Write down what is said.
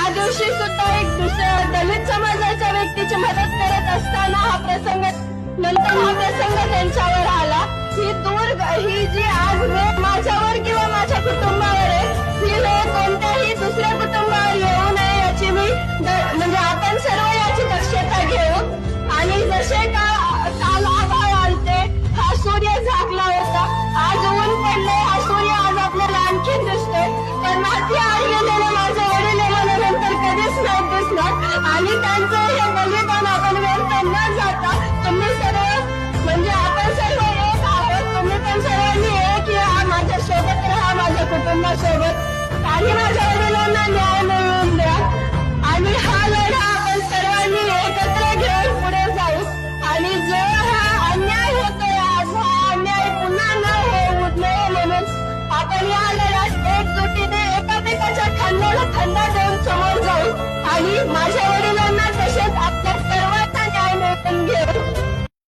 त्या दिवशी सुद्धा एक दुसऱ्या दलित समाजाच्या व्यक्तीची मदत करत असताना हा प्रसंग त्यांच्यावर आला. ही जी आग वेळ माझ्यावर किंवा माझ्या कुटुंबावर आहे, ही वेळ कोणत्याही दुसऱ्या कुटुंबावर येऊ नये याची मी म्हणजे आपण सर्व याची दक्षता घेऊ. आणि जसे काल आभाळ आलते, हा सूर्य झाकला होता, आज ऊन पडले, हा सूर्य आज आपल्याला आणखीन दिसतोय, पण माती आड गेलेले